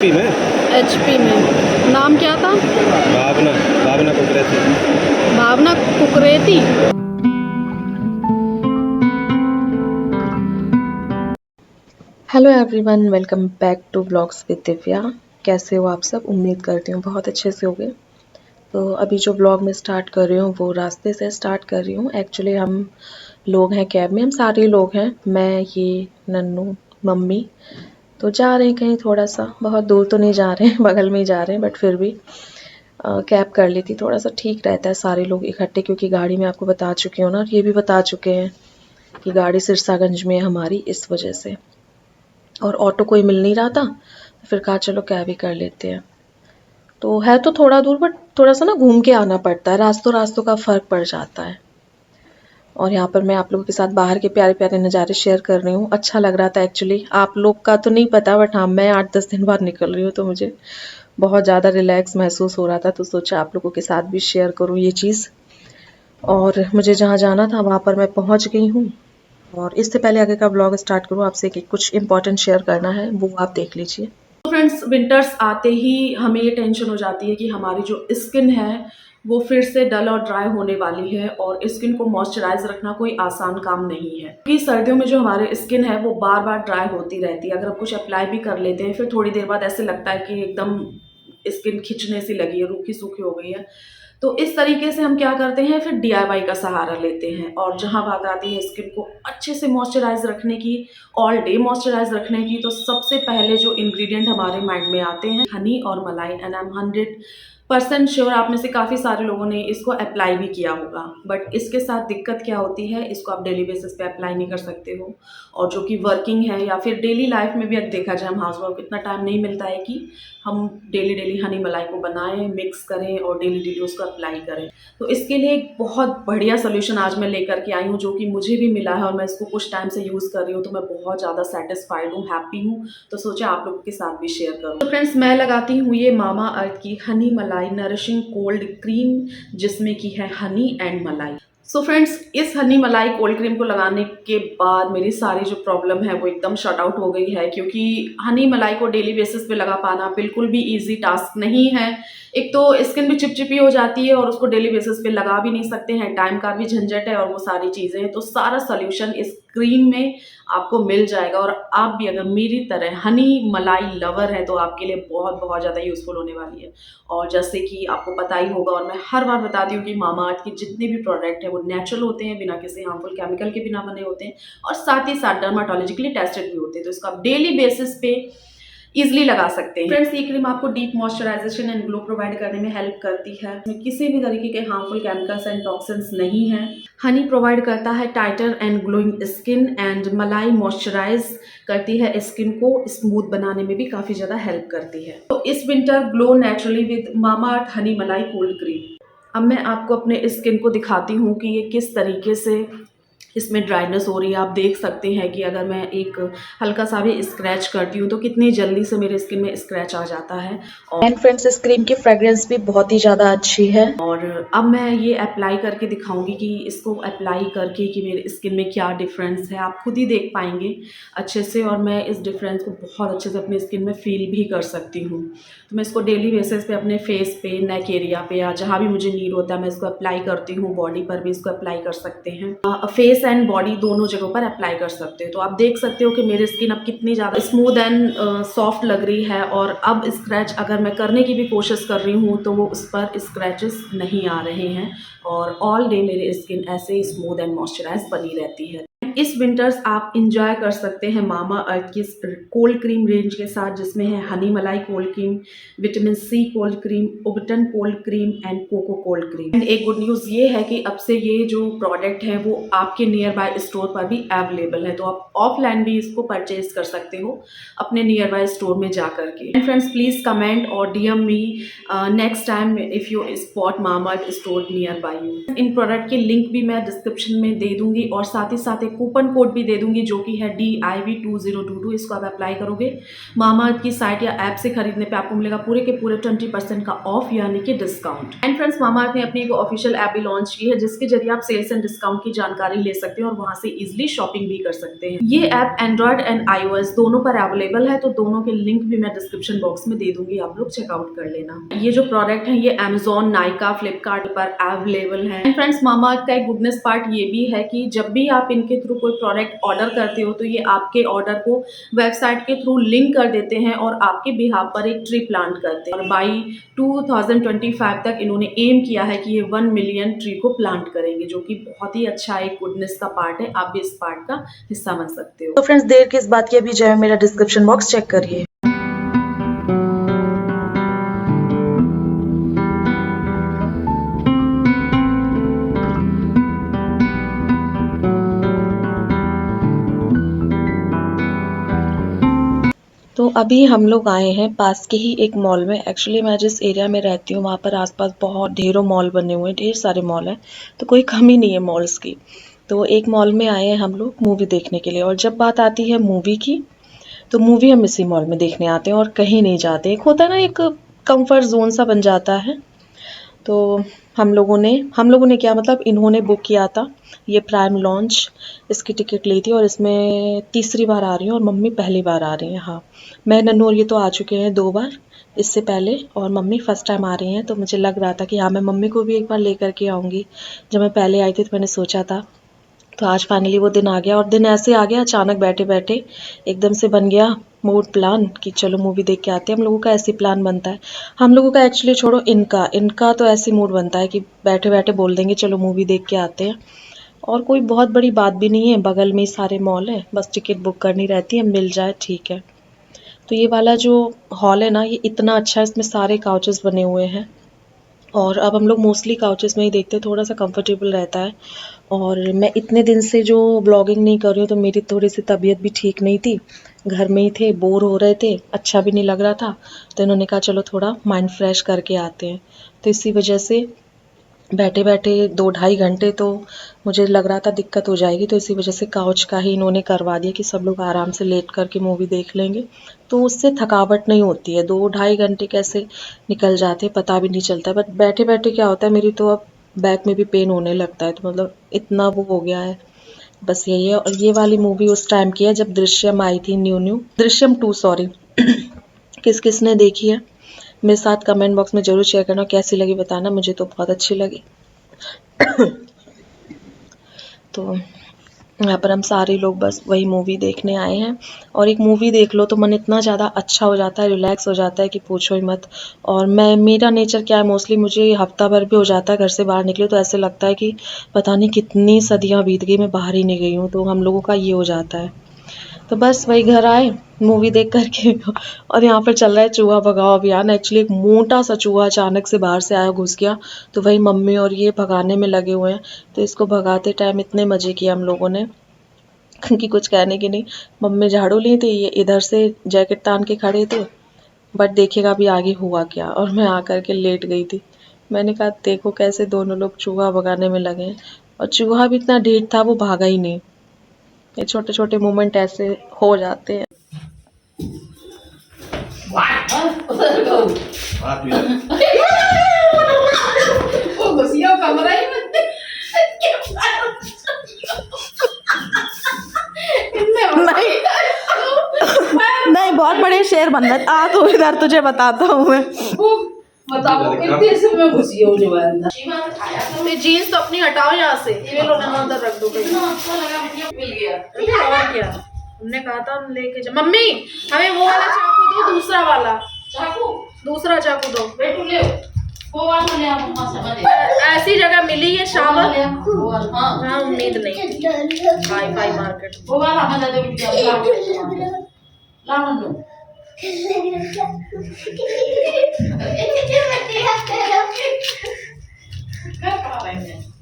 HP में। HP में। नाम क्या था? Bhavna. Bhavna Kukreti. Bhavna Kukreti. Hello everyone, welcome back to blogs with Divya. कैसे हो आप सब? उम्मीद करती हूँ बहुत अच्छे से होगे। तो अभी जो ब्लॉग में स्टार्ट कर रही हूँ वो रास्ते से स्टार्ट कर रही हूँ। एक्चुअली हम लोग हैं कैब में, हम सारे लोग हैं, मैं, ये नन्नू, मम्मी। तो जा रहे हैं कहीं, थोड़ा सा, बहुत दूर तो नहीं जा रहे हैं, बगल में ही जा रहे हैं, बट फिर भी कैब कर ली थी। थोड़ा सा ठीक रहता है सारे लोग इकट्ठे, क्योंकि गाड़ी में आपको बता चुकी हूँ ना, और ये भी बता चुके हैं कि गाड़ी सिरसागंज में है हमारी, इस वजह से। और ऑटो कोई मिल नहीं रहा था, तो फिर कहा चलो कैब ही कर लेते हैं। तो है तो थोड़ा दूर, बट थोड़ा सा ना घूम के आना पड़ता है, रास्तों रास्तों का फ़र्क पड़ जाता है। और यहाँ पर मैं आप लोगों के साथ बाहर के प्यारे प्यारे नज़ारे शेयर कर रही हूँ। अच्छा लग रहा था एक्चुअली, आप लोग का तो नहीं पता, बट हाँ, मैं 8-10 दिन बाद निकल रही हूँ, तो मुझे बहुत ज़्यादा रिलैक्स महसूस हो रहा था, तो सोचा आप लोगों के साथ भी शेयर करूँ ये चीज़। और मुझे जहाँ जाना था वहाँ पर मैं पहुँच गई हूँ। और इससे पहले आगे का ब्लॉग स्टार्ट करूँ, आपसे कि कुछ इंपॉर्टेंट शेयर करना है, वो आप देख लीजिए। तो फ्रेंड्स, विंटर्स आते ही हमें ये टेंशन हो जाती है कि हमारी जो स्किन है वो फिर से डल और ड्राई होने वाली है, और स्किन को मॉइस्चराइज रखना कोई आसान काम नहीं है, क्योंकि सर्दियों में जो हमारे स्किन है वो बार बार ड्राई होती रहती है। अगर हम कुछ अप्लाई भी कर लेते हैं, फिर थोड़ी देर बाद ऐसे लगता है कि एकदम स्किन खिंचने सी लगी है, रूखी सूखी हो गई है। तो इस तरीके से हम क्या करते हैं, फिर डीआईवाई का सहारा लेते हैं। और जहां बात आती है स्किन को अच्छे से मॉइस्चराइज रखने की, ऑल डे मॉइस्चराइज रखने की, तो सबसे पहले जो इंग्रेडिएंट हमारे माइंड में आते हैं, हनी और मलाई। एंड आई एम 100% श्योर आप में से काफ़ी सारे लोगों ने इसको अप्लाई भी किया होगा। बट इसके साथ दिक्कत क्या होती है, इसको आप डेली बेसिस पे अप्लाई नहीं कर सकते हो। और जो कि वर्किंग है या फिर डेली लाइफ में भी अगर देखा जाए, हम हाउस वाइफ, इतना टाइम नहीं मिलता है कि हम डेली डेली हनी मलाई को बनाएं, मिक्स करें और डेली डेली उसको अप्लाई करें। तो इसके लिए एक बहुत बढ़िया सोल्यूशन आज मैं लेकर के आई हूँ, जो कि मुझे भी मिला है और मैं इसको कुछ टाइम से यूज़ कर रही हूँ। तो मैं बहुत ज़्यादा सेटिस्फाइड हूँ, हैप्पी हूँ। तो सोचा आप लोगों के साथ भी शेयर करूँ। तो फ्रेंड्स, मैं लगाती हूँ ये मामा अर्थ की हनी मलाई नरिशिंग कोल्ड क्रीम, जिसमें की है हनी एंड मलाई। सो फ्रेंड्स, इस हनी मलाई कोल्ड क्रीम को लगाने के बाद मेरी सारी जो प्रॉब्लम है वो एकदम शट आउट हो गई है, क्योंकि हनी मलाई को डेली बेसिस पे लगा पाना बिल्कुल भी इजी टास्क नहीं है। एक तो स्किन भी चिपचिपी हो जाती है और उसको डेली बेसिस पे लगा भी नहीं सकते हैं, टाइम का भी झंझट है और वो सारी चीज़ें हैं। तो सारा सोल्यूशन इस क्रीम में आपको मिल जाएगा, और आप भी अगर मेरी तरह हनी मलाई लवर है तो आपके लिए बहुत बहुत ज़्यादा यूज़फुल होने वाली है। और जैसे कि आपको पता ही होगा, और मैं हर बार बताती हूँ कि मामाअर्थ के जितने भी प्रोडक्ट हैं वो नेचुरल होते हैं, बिना किसी हार्मफुल केमिकल के बिना बने होते हैं, और साथ ही साथ डर्माटोलॉजिकली टेस्टेड भी होते हैं। तो इसको आप डेली बेसिस पे इजिली लगा सकते हैं। फ्रेंड्स, ये क्रीम आपको deep moisturisation and glow provide करने में हेल्प करती है। इसमें किसी भी तरीके के हार्मफुल केमिकल्स एंड टॉक्सिन्स नहीं है। हनी प्रोवाइड करता है टाइटर एंड ग्लोइंग स्किन, एंड मलाई मॉइस्चराइज करती है स्किन को स्मूथ बनाने में भी काफी ज्यादा हेल्प करती है। तो इस winter glow naturally with Mamaearth Honey malai cold cream. अब मैं आपको अपने स्किन को दिखाती हूँ कि ये किस तरीके से इसमें ड्राइनेस हो रही है। आप देख सकते हैं कि अगर मैं एक हल्का सा भी स्क्रैच करती हूँ तो कितनी जल्दी से मेरे स्किन में स्क्रैच आ जाता है। एंड फ्रेंड्स, इस क्रीम की फ्रेग्रेंस भी बहुत ही ज़्यादा अच्छी है। और अब मैं ये अप्लाई करके दिखाऊंगी कि इसको अप्लाई करके कि मेरे स्किन में क्या डिफरेंस है, आप खुद ही देख पाएंगे अच्छे से। और मैं इस डिफरेंस को बहुत अच्छे से अपने स्किन में फील भी कर सकती हूँ। तो मैं इसको डेली बेसिस पे अपने फेस पे, नेक एरिया पे, या जहाँ भी मुझे नीड होता है मैं इसको अप्लाई करती हूँ। बॉडी पर भी इसको अप्लाई कर सकते हैं, फेस एंड बॉडी दोनों जगहों पर अप्लाई कर सकते हैं। तो आप देख सकते हो कि मेरी स्किन अब कितनी ज़्यादा स्मूथ एंड सॉफ्ट लग रही है। और अब स्क्रैच अगर मैं करने की भी कोशिश कर रही हूँ तो वो उस पर स्क्रैचेस नहीं आ रहे हैं, और ऑल डे मेरी स्किन ऐसे ही स्मूथ एंड मॉइस्चराइज बनी रहती है। इस विंटर्स आप इंजॉय कर सकते हैं मामा अर्थ की कोल्ड क्रीम रेंज के साथ, जिसमें है honey malai cold cream, vitamin C cold cream, ubtan cold cream and cocoa cold cream. And एक गुड न्यूज़ ये है कि अब से ये जो प्रोडक्ट है वो आपके नियर बाय स्टोर पर भी अवेलेबल है। तो आप ऑफलाइन भी इसको परचेज कर सकते हो अपने नियर बाय स्टोर में जा करके। एंड फ्रेंड्स, प्लीज़ कमेंट और DM me next time if you spot mama earth store near by you. In product की लिंक भी मैं डिस्क्रिप्शन में दे दूंगी, और साथ ही साथ एक कूपन कोड भी दे दूंगी जो कि है DIV2022। इसको आप अप्लाई करोगे, मामाअर्थ की साइट या ऐप से खरीदने पे आपको मिलेगा पूरे के पूरे 20% का ऑफ यानी कि डिस्काउंट। एंड फ्रेंड्स, मामाअर्थ ने अपनी एक ऑफिशियल ऐप भी लॉन्च की है जिसके जरिए आप सेल्स एंड डिस्काउंट की जानकारी ले सकते हैं और वहां से इजिली शॉपिंग भी कर सकते हैं। ये ऐप एंड्रॉइड एंड iOS दोनों पर अवेलेबल है, तो दोनों के लिंक भी मैं डिस्क्रिप्शन बॉक्स में दे दूंगी, आप लोग चेकआउट कर लेना। ये जो प्रोडक्ट है ये Amazon, नाइका, फ्लिपकार्ट पर अवेलेबल है। एंड फ्रेंड्स, मामाअर्थ का एक गुडनेस पार्ट ये भी है कि जब भी आप इनके थ्रू कोई प्रोडक्ट ऑर्डर करते हो तो ये आपके ऑर्डर को वेबसाइट के थ्रू लिंक कर देते हैं और आपके बिहाफ पर एक ट्री प्लांट करते हैं। और बाई 2025 तक इन्होंने एम किया है कि ये 1 मिलियन ट्री को प्लांट करेंगे, जो कि बहुत ही अच्छा एक गुडनेस का पार्ट है। आप भी इस पार्ट का हिस्सा बन सकते हो। तो फ्रेंड्स, देर किस बात की, अभी जो है मेरा डिस्क्रिप्शन बॉक्स चेक करिए। तो अभी हम लोग आए हैं पास के ही एक मॉल में। एक्चुअली मैं जिस एरिया में रहती हूँ वहाँ पर आसपास बहुत ढेरों मॉल बने हुए हैं, ढेर सारे मॉल हैं, तो कोई कमी नहीं है मॉल्स की। तो एक मॉल में आए हैं हम लोग मूवी देखने के लिए, और जब बात आती है मूवी की तो मूवी हम इसी मॉल में देखने आते हैं और कहीं नहीं जाते। एक होता है ना, एक कंफर्ट जोन सा बन जाता है। तो हम लोगों ने क्या मतलब, इन्होंने बुक किया था ये प्राइम लॉन्च, इसकी टिकट ली थी और इसमें तीसरी बार आ रही हूँ और मम्मी पहली बार आ रही हैं। हाँ, मैं, नन्नू और ये तो आ चुके हैं 2 बार इससे पहले, और मम्मी फर्स्ट टाइम आ रही हैं। तो मुझे लग रहा था कि हाँ, मैं मम्मी को भी एक बार लेकर के आऊँगी। जब मैं पहले आई थी तो मैंने सोचा था, तो आज फाइनली वो दिन आ गया। और दिन ऐसे आ गया अचानक, बैठे बैठे एकदम से बन गया मूड प्लान कि चलो मूवी देख के आते हैं। हम लोगों का ऐसे प्लान बनता है, हम लोगों का एक्चुअली छोड़ो, इनका तो ऐसे मूड बनता है कि बैठे बैठे बोल देंगे चलो मूवी देख के आते हैं। और कोई बहुत बड़ी बात भी नहीं है, बगल में ही सारे मॉल है, बस टिकट बुक करनी रहती है, मिल जाए ठीक है। तो ये वाला जो हॉल है ना, ये इतना अच्छा है, इसमें सारे काउचेस बने हुए हैं और अब हम लोग मोस्टली काउचेस में ही देखते हैं, थोड़ा सा कंफर्टेबल रहता है। और मैं इतने दिन से जो ब्लॉगिंग नहीं कर रही हूँ तो मेरी थोड़ी सी तबीयत भी ठीक नहीं थी, घर में ही थे, बोर हो रहे थे, अच्छा भी नहीं लग रहा था। तो इन्होंने कहा चलो थोड़ा माइंड फ्रेश करके आते हैं। तो इसी वजह से बैठे बैठे 2-2.5 घंटे तो मुझे लग रहा था दिक्कत हो जाएगी, तो इसी वजह से काउच का ही इन्होंने करवा दिया कि सब लोग आराम से लेट करके मूवी देख लेंगे, तो उससे थकावट नहीं होती है। 2-2.5 घंटे कैसे निकल जाते हैं पता भी नहीं चलता है। बट बैठे बैठे क्या होता है, मेरी तो अब बैक में भी पेन होने लगता है, तो मतलब इतना वो हो गया है, बस यही है। और ये वाली मूवी उस टाइम की है जब दृश्यम आई थी, न्यू दृश्यम 2 सॉरी। किस किस ने देखी है मेरे साथ कमेंट बॉक्स में ज़रूर शेयर करना, कैसी लगी बताना, मुझे तो बहुत अच्छी लगी। तो यहाँ पर हम सारे लोग बस वही मूवी देखने आए हैं, और एक मूवी देख लो तो मन इतना ज़्यादा अच्छा हो जाता है, रिलैक्स हो जाता है कि पूछो ही मत। और मेरा नेचर क्या है, मोस्टली मुझे हफ्ता भर भी हो जाता है घर से बाहर निकले तो ऐसे लगता है कि पता नहीं कितनी सदियाँ बीत गई, मैं बाहर ही नहीं गई हूँ। तो हम लोगों का ये हो जाता है। तो बस वही घर आए मूवी देख करके और यहाँ पर चल रहा है चूहा भगाओ अभियान। एक्चुअली एक मोटा सा चूहा अचानक से बाहर से आया, घुस गया, तो वही मम्मी और ये भगाने में लगे हुए हैं। तो इसको भगाते टाइम इतने मज़े किए हम लोगों ने कि कुछ कहने की नहीं। मम्मी झाड़ू ली थी, ये इधर से जैकेट तान के खड़े थे, बट देखेगा अभी आगे हुआ क्या, और मैं आकर के लेट गई थी। मैंने कहा देखो कैसे दोनों लोग चूहा भगाने में लगे हैं, और चूहा भी इतना ढीठ था, वो भागा ही नहीं। ये छोटे छोटे मोमेंट ऐसे हो जाते हैं। नहीं, बहुत बड़े शेर बन रहे, आ तो इधर तुझे बताता हूँ मैं। बताओ कितने से मैं घुसी हूँ जो है। जीन्स तो अपनी हटाओ यहाँ से, ये लो ना उधर रख दो कहीं। मिल गया और क्या, हमने कहा था हम लेके जा। मम्मी हमें वो वाला चाकू दो, दूसरा वाला चाकू, दूसरा चाकू दो। बेटू ले वो वाला ले, आप वहां से बने ऐसी जगह मिली है शावर, हां हाँ उम्मीद नहीं। हाई फाई मार्केट वो वाला बना दे बिटिया, ला लो।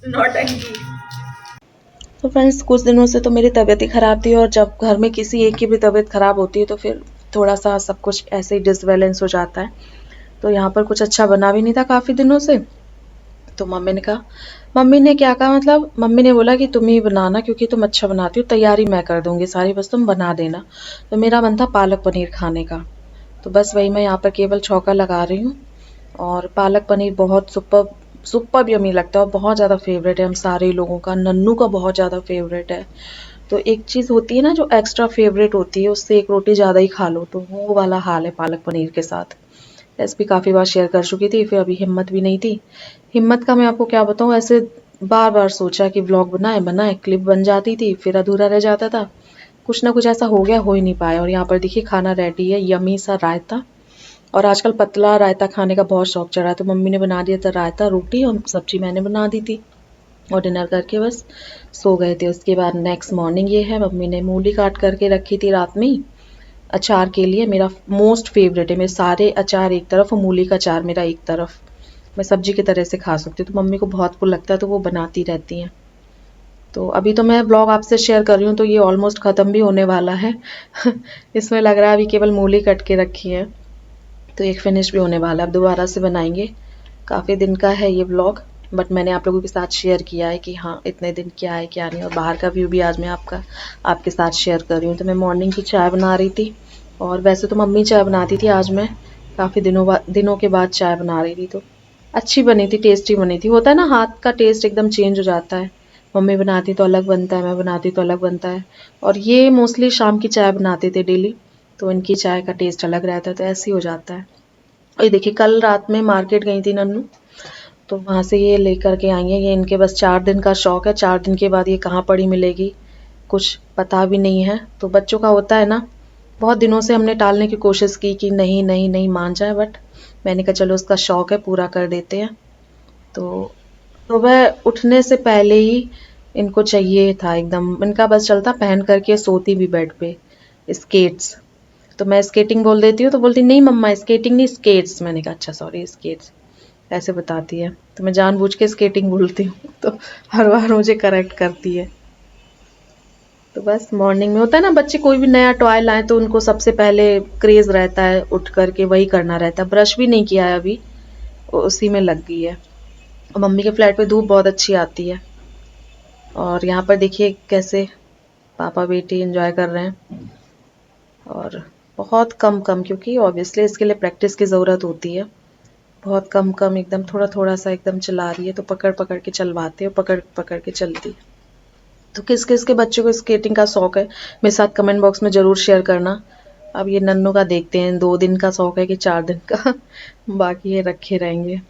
नौटंकी। तो फ्रेंड्स, कुछ दिनों से तो मेरी तबीयत ही ख़राब थी, और जब घर में किसी एक की भी तबीयत ख़राब होती है तो फिर थोड़ा सा सब कुछ ऐसे ही डिसबैलेंस हो जाता है। तो यहाँ पर कुछ अच्छा बना भी नहीं था काफ़ी दिनों से, तो मम्मी ने कहा मम्मी ने क्या कहा, मतलब मम्मी ने बोला कि तुम ही बनाना क्योंकि तुम अच्छा बनाती हो, तैयारी मैं कर दूंगी सारी, बस तुम बना देना। तो मेरा मन था पालक पनीर खाने का, तो बस वही मैं यहाँ पर केवल छौंका लगा रही हूँ। और पालक पनीर बहुत सुपर सुपर यम्मी लगता है और बहुत ज़्यादा फेवरेट है हम सारे लोगों का, नन्नू का बहुत ज़्यादा फेवरेट है। तो एक चीज़ होती है ना जो एक्स्ट्रा फेवरेट होती है, उससे एक रोटी ज़्यादा ही खा लो, तो वो वाला हाल है पालक पनीर के साथ। रेसिपी काफ़ी बार शेयर कर चुकी थी, फिर अभी हिम्मत भी नहीं थी। हिम्मत का मैं आपको क्या बताऊँ, ऐसे बार बार सोचा कि व्लॉग बनाए बनाए, क्लिप बन जाती थी फिर अधूरा रह जाता था, कुछ ना कुछ ऐसा हो गया, हो ही नहीं पाया। और यहाँ पर देखिए खाना रेडी है, यमी सा रायता। और आजकल पतला रायता खाने का बहुत शौक चढ़ा है, तो मम्मी ने बना दिया था रायता, रोटी और सब्जी मैंने बना दी थी। और डिनर करके बस सो गए थे। उसके बाद नेक्स्ट मॉर्निंग ये है, मम्मी ने मूली काट करके रखी थी रात में ही अचार के लिए। मेरा मोस्ट फेवरेट है, मेरे सारे अचार एक तरफ और मूली का अचार मेरा एक तरफ, मैं सब्जी की तरह से खा सकती हूँ। तो मम्मी को बहुत वो लगता है तो वो बनाती रहती हैं। तो अभी तो मैं ब्लॉग आपसे शेयर कर रही हूँ तो ये ऑलमोस्ट ख़त्म भी होने वाला है इसमें लग रहा है अभी केवल मूली कट के रखी है, तो एक फिनिश भी होने वाला है। अब दोबारा से बनाएंगे। काफ़ी दिन का है ये व्लॉग, बट मैंने आप लोगों के साथ शेयर किया है कि हाँ इतने दिन क्या है क्या नहीं। और बाहर का व्यू भी आज मैं आपके साथ शेयर कर रही हूँ। तो मैं मॉर्निंग की चाय बना रही थी, और वैसे तो मम्मी चाय बनाती थी, आज मैं काफ़ी दिनों के बाद चाय बना रही थी। तो अच्छी बनी थी, टेस्टी बनी थी। होता है ना हाथ का टेस्ट एकदम चेंज हो जाता है, मम्मी बनाती तो अलग बनता है, मैं बनाती तो अलग बनता है। और ये मोस्टली शाम की चाय बनाते थे डेली, तो इनकी चाय का टेस्ट अलग रहता है, तो ऐसे ही हो जाता है। और ये देखिए कल रात में मार्केट गई थी नन्नू, तो वहाँ से ये लेकर के आई हैं। ये इनके बस 4 दिन का शौक है, 4 दिन के बाद ये कहाँ पड़ी मिलेगी कुछ पता भी नहीं है। तो बच्चों का होता है ना, बहुत दिनों से हमने टालने की कोशिश की कि नहीं नहीं नहीं मान जाए, बट मैंने कहा चलो उसका शौक है पूरा कर देते हैं। तो सुबह उठने से पहले ही इनको चाहिए था एकदम, इनका बस चलता पहन करके सोती भी बेड पे स्केट्स। तो मैं स्केटिंग बोल देती हूँ तो बोलती नहीं मम्मा स्केटिंग नहीं स्केट्स, मैंने कहा अच्छा सॉरी स्केट्स, ऐसे बताती है। तो मैं जानबूझ के स्केटिंग बोलती हूँ तो हर बार मुझे करेक्ट करती है। तो बस मॉर्निंग में होता है ना, बच्चे कोई भी नया टॉय लाएं तो उनको सबसे पहले क्रेज रहता है उठ करके वही करना रहता है। ब्रश भी नहीं किया है अभी, उसी में लग गई है। और मम्मी के फ्लैट पे धूप बहुत अच्छी आती है। और यहाँ पर देखिए कैसे पापा बेटी एंजॉय कर रहे हैं। और बहुत कम कम, क्योंकि ऑब्वियसली इसके लिए प्रैक्टिस की ज़रूरत होती है। बहुत कम कम एकदम थोड़ा थोड़ा सा एकदम चला रही है, तो पकड़ पकड़ के चलवाते हैं, पकड़ पकड़ के चलती। तो किस किस के बच्चों को स्केटिंग का शौक है मेरे साथ कमेंट बॉक्स में ज़रूर शेयर करना। अब ये नन्नू का देखते हैं 2 दिन का शौक है कि 4 दिन का बाकी ये रखे रहेंगे।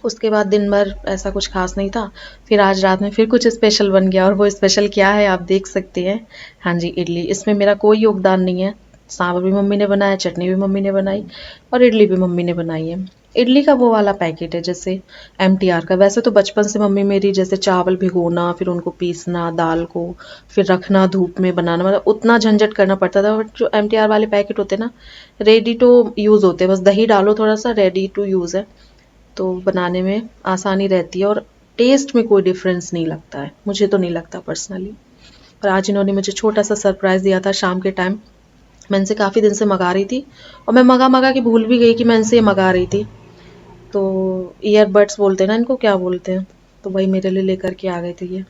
उसके बाद दिन भर ऐसा कुछ खास नहीं था। फिर आज रात में फिर कुछ स्पेशल बन गया, और वो स्पेशल क्या है आप देख सकते हैं। हाँ जी इडली, इसमें मेरा कोई योगदान नहीं है। सांभर भी मम्मी ने बनाया, चटनी भी मम्मी ने बनाई, और इडली भी मम्मी ने बनाई है। इडली का वो वाला पैकेट है जैसे MTR का। वैसे तो बचपन से मम्मी मेरी जैसे चावल भिगोना, फिर उनको पीसना दाल को, फिर रखना धूप में बनाना, मतलब उतना झंझट करना पड़ता था। बट जो MTR वाले पैकेट होते हैं ना, रेडी टू यूज़ होते हैं, बस दही डालो थोड़ा सा, रेडी टू यूज़ है। तो बनाने में आसानी रहती है और टेस्ट में कोई डिफरेंस नहीं लगता है, मुझे तो नहीं लगता पर्सनली। और आज इन्होंने मुझे छोटा सा सरप्राइज़ दिया था शाम के टाइम। मैं इनसे काफ़ी दिन से मंगा रही थी, और मैं मंगा के भूल भी गई कि मैं इनसे ये मंगा रही थी। तो ईयरबड्स बोलते हैं ना इनको, क्या बोलते हैं, तो वही मेरे लिए लेकर के आ गए थे ये।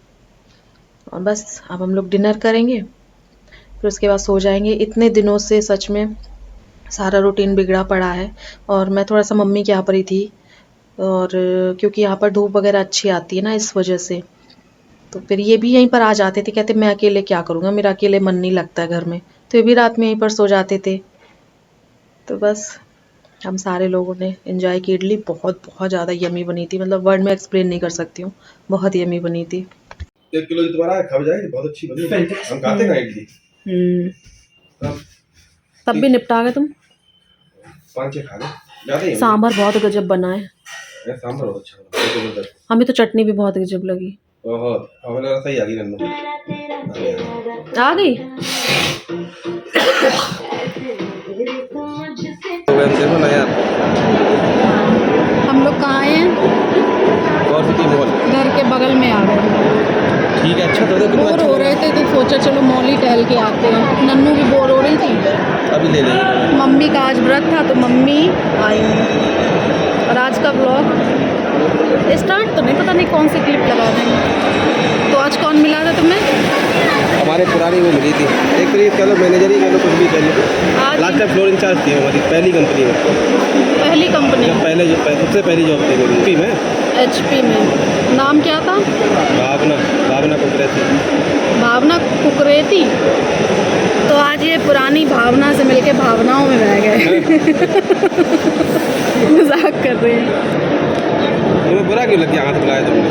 और बस अब हम लोग डिनर करेंगे, फिर उसके बाद सो जाएंगे। इतने दिनों से सच में सारा रूटीन बिगड़ा पड़ा है, और मैं थोड़ा सा मम्मी के यहाँ पर ही थी। और क्योंकि यहाँ पर धूप वगैरह अच्छी आती है ना, इस वजह से तो फिर ये भी यहीं पर आ जाते थे। कहते मैं अकेले क्या करूँगा, मेरा अकेले मन नहीं लगता है घर में, तो ये भी रात में यहीं पर सो जाते थे। तो बस हम सारे लोगों ने एंजॉय की। इडली बहुत बहुत ज़्यादा यमी बनी थी, मतलब वर्ड में एक्सप्लेन नहीं कर सकती हूँ, बहुत यमी बनी थी। 1 किलो जो तुम्हारा खा जाएगी, बहुत अच्छी बनी है। हम खाते ना इडली तब भी निपटा गए तुम। 5-6 खा ले, ज़्यादा ही सांभर बहुत गजब बना है, सांभर बहुत अच्छा बना, बहुत जबरदस्त। हमें तो चटनी भी बहुत गजब लगी। बहुत हमें लगा सही आ गई नन्नू, आ गई। तो देखो ना यार, हम लोग कहाँ हैं? और सिटी मॉल घर के बगल में आ गए। ठीक है, अच्छा तो कितना बोर हो रहे थे तो सोचा चलो मॉल ही टहल के आते हैं। नन्नू भी बोर हो रही थी, अभी ले लेंगे। मम्मी का आज व्रत था तो मम्मी आई। और आज का व्लॉग स्टार्ट तो नहीं, पता नहीं कौन सी क्लिप लगा देंगे। तो आज कौन मिला था तुम्हें? हमारे पुरानी वो मिली थी, एक तरीके कह लो मैनेजर ही कह लो, कुछ भी कह लो। आज लास्ट टाइम फ्लोर इंचार्ज थी हमारी पहली कंपनी में, पहली कंपनी जब पहले जो सबसे पहली जॉब थी मेरी यूपी में। HP में। नाम क्या था? भावना कुकरेती। भावना कुकरेती। तो आज ये पुरानी भावना से मिलके भावनाओं में बह गए। मजाक कर रहे हैं। तुम्हें बुरा क्यों लग गया हाथ मिलाया तुमने?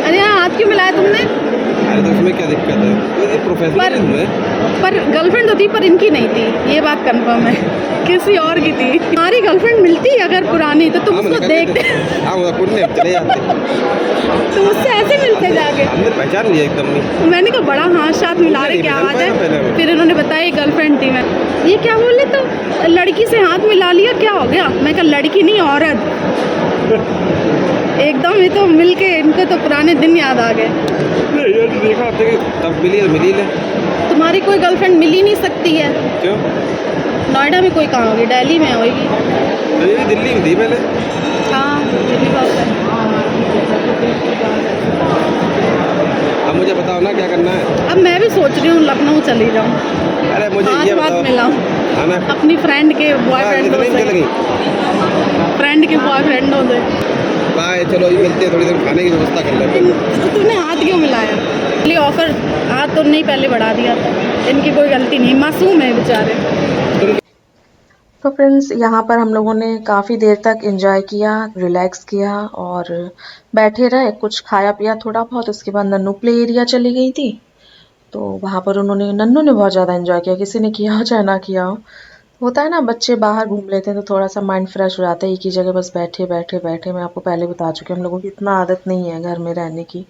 अरे हाँ, हाथ क्यों मिलाया तुमने? अरे तो उसमें क्या दिक्कत है, ये प्रोफेशनल है। पर गर्लफ्रेंड तो थी, पर इनकी नहीं थी, ये बात कंफर्म है। किसी और की थी। हमारी गर्लफ्रेंड मिलती अगर पुरानी तो तुम उसको देखते। हाँ चले जाते। तुम उससे ऐसे मिलते जाके। हमने पहचान लिया एकदम नहीं। मैंने कहा बड़ा हाथ साथ मिला रहे, क्या आवाज़ है? फिर इन्होंने बताया गर्लफ्रेंड थी। मैं ये क्या बोले, तो लड़की से हाथ मिला लिया, क्या हो गया? मैं कहा लड़की नहीं, औरत। एकदम ये तो मिलके इनको तो पुराने दिन याद आ गए। देखा तब मिली ले। तुम्हारी कोई गर्लफ्रेंड मिल ही नहीं सकती है। क्यों? नोएडा में कोई कहाँ होगी, दिल्ली में होगी। तो ये दिल्ली में थी पहले। हाँ, दिल्ली बात है। अब मुझे बताओ ना क्या करना है। अब मैं भी सोच रही हूँ लखनऊ चली जाऊँ, अरे मुझे ये हाथ बताओ मिलाऊँ है ना, अपनी फ्रेंड के बॉयफ्रेंडों इतनी निकल से, गई। फ्रेंड के बॉयफ्रेंडों से। बाय, चलो ये मिलते हैं, थोड़ी देर खाने की व्यवस्था कर लेते हैं। तुमने हाथ क्यों मिलाया? पहले ऑफर हाथ तो नहीं पहले बढ़ा दिया था। इनकी कोई गलती नहीं, मासूम है बेचारे। तो फ्रेंड्स, यहाँ पर हम लोगों ने काफ़ी देर तक एंजॉय किया, रिलैक्स किया और बैठे रहे, कुछ खाया पिया थोड़ा बहुत। उसके बाद नन्नू प्ले एरिया चली गई थी, तो वहाँ पर नन्नू ने बहुत ज़्यादा एंजॉय किया। किसी ने किया हो चाहे ना किया हो, होता है ना, बच्चे बाहर घूम लेते हैं तो थोड़ा सा माइंड फ्रेश हो जाता है। एक ही जगह बस बैठे बैठे बैठे, मैं आपको पहले बता चुकी हूँ, हम लोगों की इतना आदत नहीं है घर में रहने की,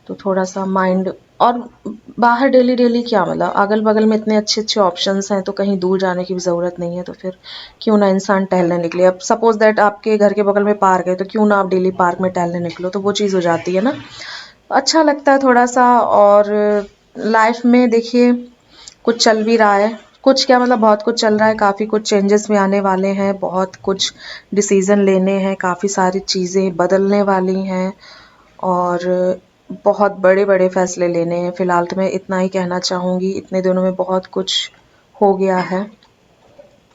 तो थोड़ा सा माइंड। और बाहर डेली डेली क्या, मतलब अगल बगल में इतने अच्छे अच्छे ऑप्शंस हैं, तो कहीं दूर जाने की भी ज़रूरत नहीं है, तो फिर क्यों ना इंसान टहलने निकले। अब सपोज़ दैट आपके घर के बगल में पार्क है, तो क्यों ना आप डेली पार्क में टहलने निकलो, तो वो चीज़ हो जाती है ना, अच्छा लगता है थोड़ा सा। और लाइफ में देखिए कुछ चल भी रहा है, कुछ क्या मतलब बहुत कुछ चल रहा है, काफ़ी कुछ चेंजेस भी आने वाले हैं, बहुत कुछ डिसीज़न लेने हैं, काफ़ी सारी चीज़ें बदलने वाली हैं और बहुत बड़े बड़े फैसले लेने हैं। फ़िलहाल तो मैं इतना ही कहना चाहूँगी, इतने दिनों में बहुत कुछ हो गया है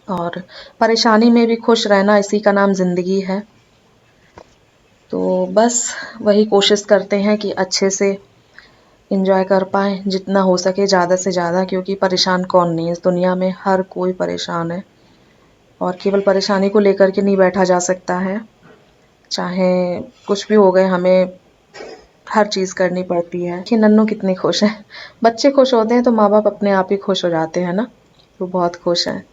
और परेशानी में भी खुश रहना, इसी का नाम ज़िंदगी है। तो बस वही कोशिश करते हैं कि अच्छे से एंजॉय कर पाएँ, जितना हो सके ज़्यादा से ज़्यादा, क्योंकि परेशान कौन नहीं है इस दुनिया में, हर कोई परेशान है और केवल परेशानी को लेकर के नहीं बैठा जा सकता है। चाहे कुछ भी हो गए, हमें हर चीज़ करनी पड़ती है। कि नन्नू कितनी खुश है, बच्चे खुश होते हैं तो माँ बाप अपने आप ही खुश हो जाते हैं ना, तो बहुत खुश हैं।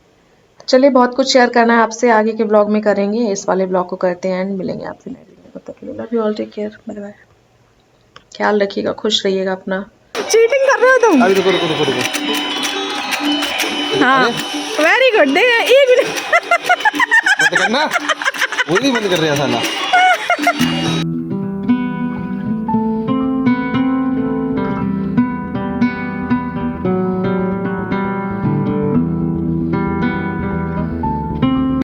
चलिए, बहुत कुछ शेयर करना है आपसे, आगे के ब्लॉग में करेंगे। इस वाले ब्लॉग को करते हैं एंड, मिलेंगे आपसे नए वीडियो में। तब तक के लिए love you all, take care, bye bye. ख्याल रखिएगा, खुश रहिएगा अपना। चीटिंग कर रहे हो तुम? अभी रुको। हाँ, वेरी गुड। देखा, एक मिनट बंद करना, वो नहीं बंद कर रहा साला।